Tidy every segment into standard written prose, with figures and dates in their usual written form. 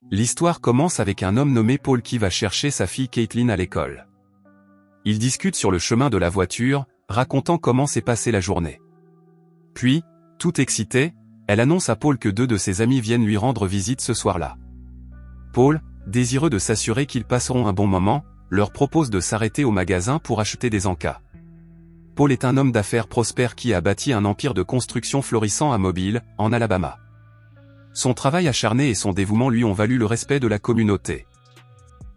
L'histoire commence avec un homme nommé Paul qui va chercher sa fille Caitlin à l'école. Ils discutent sur le chemin de la voiture, racontant comment s'est passée la journée. Puis, tout excitée, elle annonce à Paul que 2 de ses amis viennent lui rendre visite ce soir-là. Paul, désireux de s'assurer qu'ils passeront un bon moment, leur propose de s'arrêter au magasin pour acheter des encas. Paul est un homme d'affaires prospère qui a bâti un empire de construction florissant à Mobile, en Alabama. Son travail acharné et son dévouement lui ont valu le respect de la communauté.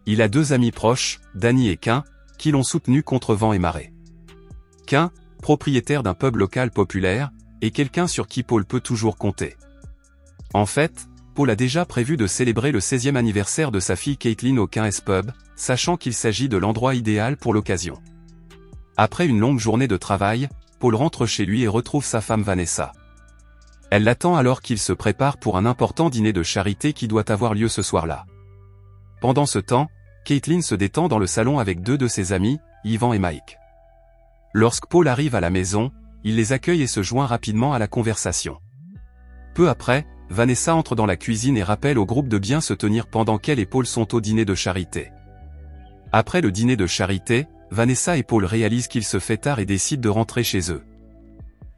Il a 2 amis proches, Danny et Quint, qui l'ont soutenu contre vent et marée. Quint, propriétaire d'un pub local populaire, est quelqu'un sur qui Paul peut toujours compter. En fait, Paul a déjà prévu de célébrer le 16e anniversaire de sa fille Caitlin au Quint's Pub, sachant qu'il s'agit de l'endroit idéal pour l'occasion. Après une longue journée de travail, Paul rentre chez lui et retrouve sa femme Vanessa. Elle l'attend alors qu'il se prépare pour un important dîner de charité qui doit avoir lieu ce soir-là. Pendant ce temps, Caitlin se détend dans le salon avec 2 de ses amis, Ivan et Mike. Lorsque Paul arrive à la maison, il les accueille et se joint rapidement à la conversation. Peu après, Vanessa entre dans la cuisine et rappelle au groupe de bien se tenir pendant qu'elle et Paul sont au dîner de charité. Après le dîner de charité, Vanessa et Paul réalisent qu'il se fait tard et décident de rentrer chez eux.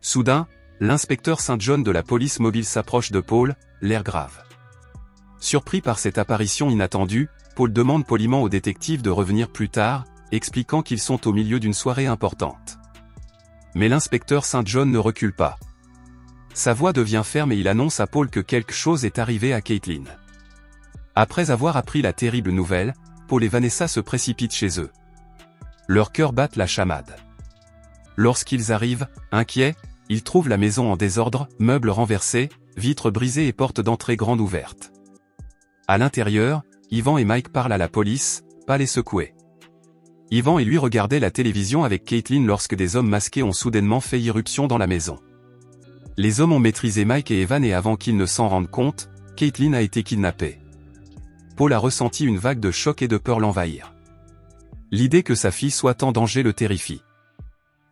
Soudain, l'inspecteur St. John de la police mobile s'approche de Paul, l'air grave. Surpris par cette apparition inattendue, Paul demande poliment au détective de revenir plus tard, expliquant qu'ils sont au milieu d'une soirée importante. Mais l'inspecteur St. John ne recule pas. Sa voix devient ferme et il annonce à Paul que quelque chose est arrivé à Caitlin. Après avoir appris la terrible nouvelle, Paul et Vanessa se précipitent chez eux. Leurs cœurs battent la chamade. Lorsqu'ils arrivent, inquiets, ils trouvent la maison en désordre, meubles renversés, vitres brisées et portes d'entrée grandes ouvertes. À l'intérieur, Ivan et Mike parlent à la police, pas les secouer. Ivan et lui regardaient la télévision avec Caitlin lorsque des hommes masqués ont soudainement fait irruption dans la maison. Les hommes ont maîtrisé Mike et Evan et avant qu'ils ne s'en rendent compte, Caitlin a été kidnappée. Paul a ressenti une vague de choc et de peur l'envahir. L'idée que sa fille soit en danger le terrifie.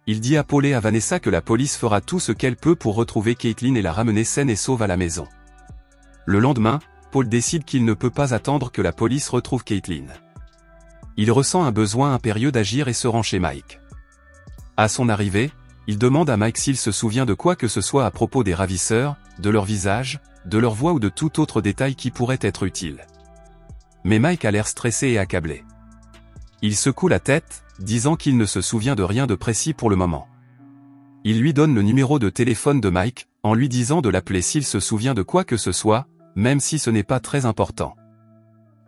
Il dit à Paul et à Vanessa que la police fera tout ce qu'elle peut pour retrouver Caitlin et la ramener saine et sauve à la maison. Le lendemain, Paul décide qu'il ne peut pas attendre que la police retrouve Caitlin. Il ressent un besoin impérieux d'agir et se rend chez Mike. À son arrivée, il demande à Mike s'il se souvient de quoi que ce soit à propos des ravisseurs, de leur visage, de leur voix ou de tout autre détail qui pourrait être utile. Mais Mike a l'air stressé et accablé. Il secoue la tête, disant qu'il ne se souvient de rien de précis pour le moment. Il lui donne le numéro de téléphone de Mike, en lui disant de l'appeler s'il se souvient de quoi que ce soit, même si ce n'est pas très important.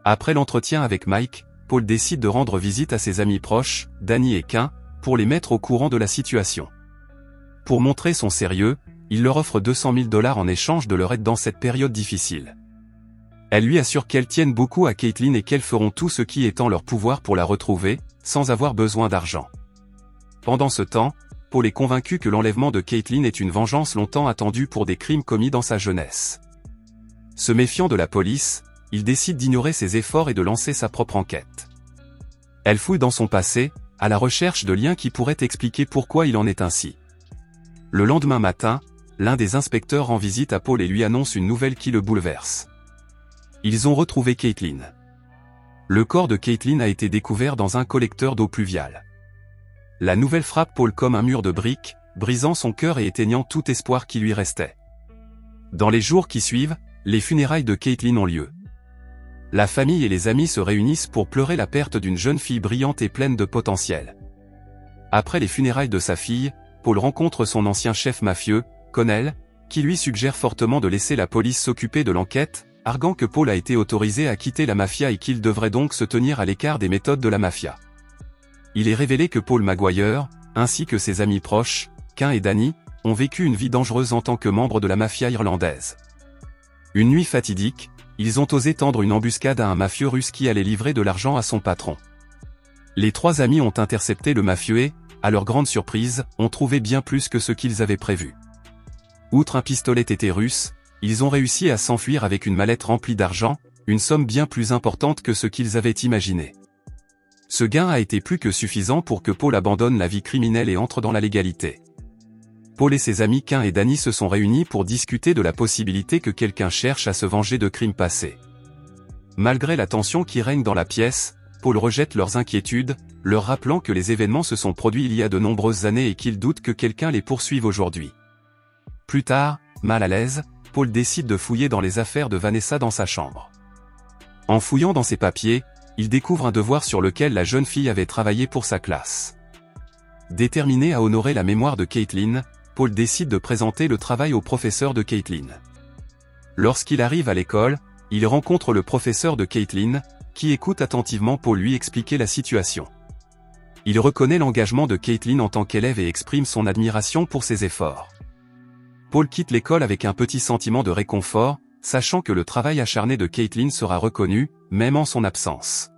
Après l'entretien avec Mike, Paul décide de rendre visite à ses amis proches, Danny et Quint, pour les mettre au courant de la situation. Pour montrer son sérieux, il leur offre $200 000 en échange de leur aide dans cette période difficile. Elle lui assure qu'elles tiennent beaucoup à Caitlin et qu'elles feront tout ce qui est en leur pouvoir pour la retrouver, sans avoir besoin d'argent. Pendant ce temps, Paul est convaincu que l'enlèvement de Caitlin est une vengeance longtemps attendue pour des crimes commis dans sa jeunesse. Se méfiant de la police, il décide d'ignorer ses efforts et de lancer sa propre enquête. Elle fouille dans son passé, à la recherche de liens qui pourraient expliquer pourquoi il en est ainsi. Le lendemain matin, l'un des inspecteurs rend visite à Paul et lui annonce une nouvelle qui le bouleverse. Ils ont retrouvé Caitlin. Le corps de Caitlin a été découvert dans un collecteur d'eau pluviale. La nouvelle frappe Paul comme un mur de briques, brisant son cœur et éteignant tout espoir qui lui restait. Dans les jours qui suivent, les funérailles de Caitlin ont lieu. La famille et les amis se réunissent pour pleurer la perte d'une jeune fille brillante et pleine de potentiel. Après les funérailles de sa fille, Paul rencontre son ancien chef mafieux, Connell, qui lui suggère fortement de laisser la police s'occuper de l'enquête, arguant que Paul a été autorisé à quitter la mafia et qu'il devrait donc se tenir à l'écart des méthodes de la mafia. Il est révélé que Paul Maguire, ainsi que ses amis proches, Quint et Danny, ont vécu une vie dangereuse en tant que membres de la mafia irlandaise. Une nuit fatidique, ils ont osé tendre une embuscade à un mafieux russe qui allait livrer de l'argent à son patron. Les 3 amis ont intercepté le mafieux et, à leur grande surprise, ont trouvé bien plus que ce qu'ils avaient prévu. Outre un pistolet TT russe, ils ont réussi à s'enfuir avec une mallette remplie d'argent, une somme bien plus importante que ce qu'ils avaient imaginé. Ce gain a été plus que suffisant pour que Paul abandonne la vie criminelle et entre dans la légalité. Paul et ses amis Quint et Danny se sont réunis pour discuter de la possibilité que quelqu'un cherche à se venger de crimes passés. Malgré la tension qui règne dans la pièce, Paul rejette leurs inquiétudes, leur rappelant que les événements se sont produits il y a de nombreuses années et qu'il doute que quelqu'un les poursuive aujourd'hui. Plus tard, mal à l'aise, Paul décide de fouiller dans les affaires de Vanessa dans sa chambre. En fouillant dans ses papiers, il découvre un devoir sur lequel la jeune fille avait travaillé pour sa classe. Déterminé à honorer la mémoire de Caitlin, Paul décide de présenter le travail au professeur de Caitlin. Lorsqu'il arrive à l'école, il rencontre le professeur de Caitlin, qui écoute attentivement Paul lui expliquer la situation. Il reconnaît l'engagement de Caitlin en tant qu'élève et exprime son admiration pour ses efforts. Paul quitte l'école avec un petit sentiment de réconfort, sachant que le travail acharné de Caitlin sera reconnu, même en son absence.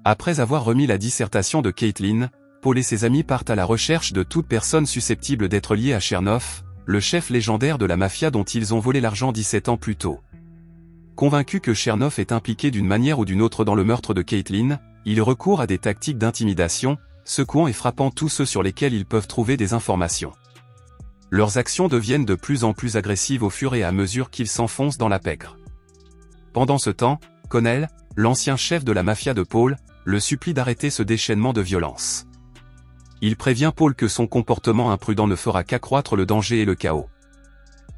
Après avoir remis la dissertation de Caitlin, Paul et ses amis partent à la recherche de toute personne susceptible d'être liée à Chernoff, le chef légendaire de la mafia dont ils ont volé l'argent 17 ans plus tôt. Convaincu que Chernoff est impliqué d'une manière ou d'une autre dans le meurtre de Caitlin, il recourt à des tactiques d'intimidation, secouant et frappant tous ceux sur lesquels ils peuvent trouver des informations. Leurs actions deviennent de plus en plus agressives au fur et à mesure qu'ils s'enfoncent dans la pègre. Pendant ce temps, Connell, l'ancien chef de la mafia de Paul, le supplie d'arrêter ce déchaînement de violence. Il prévient Paul que son comportement imprudent ne fera qu'accroître le danger et le chaos.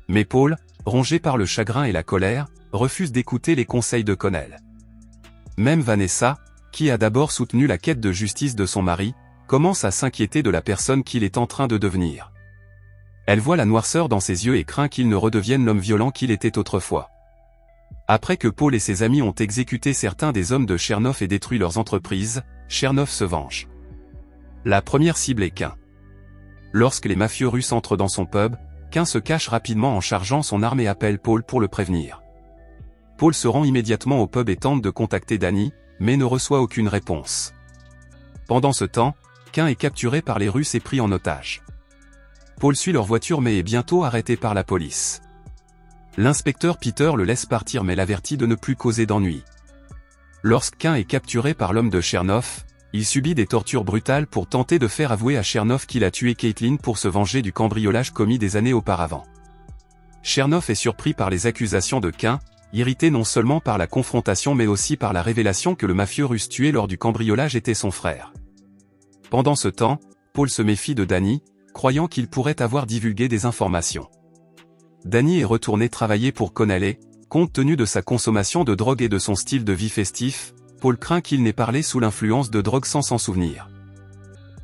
Mais Paul, rongé par le chagrin et la colère, refuse d'écouter les conseils de Connell. Même Vanessa, qui a d'abord soutenu la quête de justice de son mari, commence à s'inquiéter de la personne qu'il est en train de devenir. Elle voit la noirceur dans ses yeux et craint qu'il ne redevienne l'homme violent qu'il était autrefois. Après que Paul et ses amis ont exécuté certains des hommes de Chernoff et détruit leurs entreprises, Chernoff se venge. La première cible est Quint. Lorsque les mafieux russes entrent dans son pub, Quint se cache rapidement en chargeant son arme et appelle Paul pour le prévenir. Paul se rend immédiatement au pub et tente de contacter Danny, mais ne reçoit aucune réponse. Pendant ce temps, Quint est capturé par les Russes et pris en otage. Paul suit leur voiture mais est bientôt arrêté par la police. L'inspecteur Peter le laisse partir mais l'avertit de ne plus causer d'ennuis. Lorsque Quint est capturé par l'homme de Chernoff, il subit des tortures brutales pour tenter de faire avouer à Chernoff qu'il a tué Caitlin pour se venger du cambriolage commis des années auparavant. Chernoff est surpris par les accusations de Quint, irrité non seulement par la confrontation mais aussi par la révélation que le mafieux russe tué lors du cambriolage était son frère. Pendant ce temps, Paul se méfie de Danny, croyant qu'il pourrait avoir divulgué des informations. Danny est retourné travailler pour Connell. Compte tenu de sa consommation de drogue et de son style de vie festif, Paul craint qu'il n'ait parlé sous l'influence de drogue sans s'en souvenir.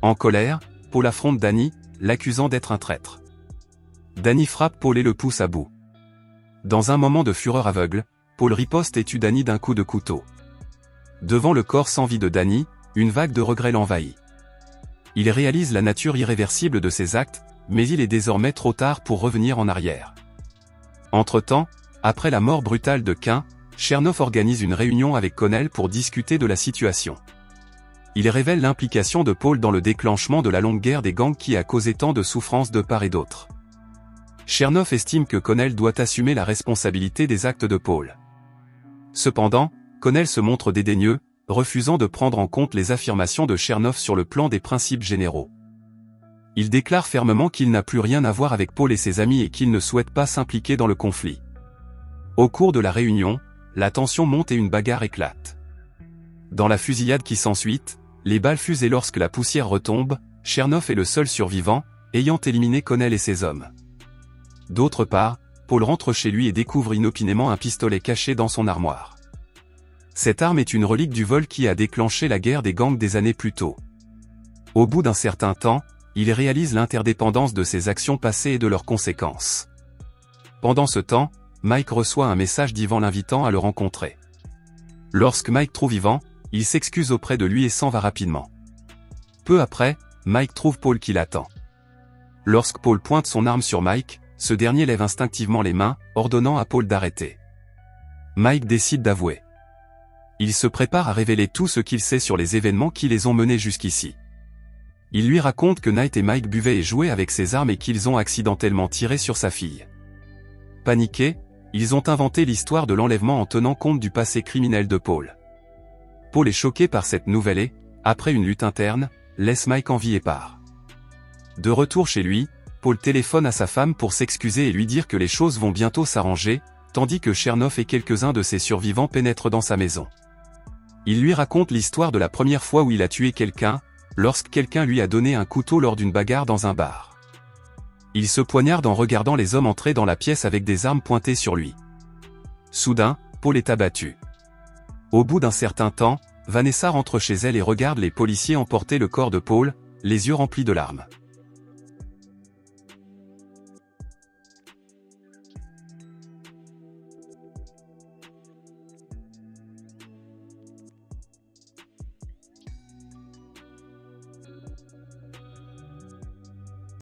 En colère, Paul affronte Danny, l'accusant d'être un traître. Danny frappe Paul et le pousse à bout. Dans un moment de fureur aveugle, Paul riposte et tue Danny d'un coup de couteau. Devant le corps sans vie de Danny, une vague de regret l'envahit. Il réalise la nature irréversible de ses actes, mais il est désormais trop tard pour revenir en arrière. Entre-temps, après la mort brutale de Quint, Chernoff organise une réunion avec Connell pour discuter de la situation. Il révèle l'implication de Paul dans le déclenchement de la longue guerre des gangs qui a causé tant de souffrances de part et d'autre. Chernoff estime que Connell doit assumer la responsabilité des actes de Paul. Cependant, Connell se montre dédaigneux, refusant de prendre en compte les affirmations de Chernoff sur le plan des principes généraux. Il déclare fermement qu'il n'a plus rien à voir avec Paul et ses amis et qu'il ne souhaite pas s'impliquer dans le conflit. Au cours de la réunion, la tension monte et une bagarre éclate. Dans la fusillade qui s'ensuit, les balles fusent et lorsque la poussière retombe, Chernoff est le seul survivant, ayant éliminé Connell et ses hommes. D'autre part, Paul rentre chez lui et découvre inopinément un pistolet caché dans son armoire. Cette arme est une relique du vol qui a déclenché la guerre des gangs des années plus tôt. Au bout d'un certain temps, il réalise l'interdépendance de ses actions passées et de leurs conséquences. Pendant ce temps, Mike reçoit un message d'Ivan l'invitant à le rencontrer. Lorsque Mike trouve Ivan, il s'excuse auprès de lui et s'en va rapidement. Peu après, Mike trouve Paul qui l'attend. Lorsque Paul pointe son arme sur Mike, ce dernier lève instinctivement les mains, ordonnant à Paul d'arrêter. Mike décide d'avouer. Il se prépare à révéler tout ce qu'il sait sur les événements qui les ont menés jusqu'ici. Il lui raconte que Knight et Mike buvaient et jouaient avec ses armes et qu'ils ont accidentellement tiré sur sa fille. Paniqués, ils ont inventé l'histoire de l'enlèvement en tenant compte du passé criminel de Paul. Paul est choqué par cette nouvelle et, après une lutte interne, laisse Mike en vie et part. De retour chez lui, Paul téléphone à sa femme pour s'excuser et lui dire que les choses vont bientôt s'arranger, tandis que Chernoff et quelques-uns de ses survivants pénètrent dans sa maison. Il lui raconte l'histoire de la première fois où il a tué quelqu'un, lorsque quelqu'un lui a donné un couteau lors d'une bagarre dans un bar. Il se poignarde en regardant les hommes entrer dans la pièce avec des armes pointées sur lui. Soudain, Paul est abattu. Au bout d'un certain temps, Vanessa rentre chez elle et regarde les policiers emporter le corps de Paul, les yeux remplis de larmes.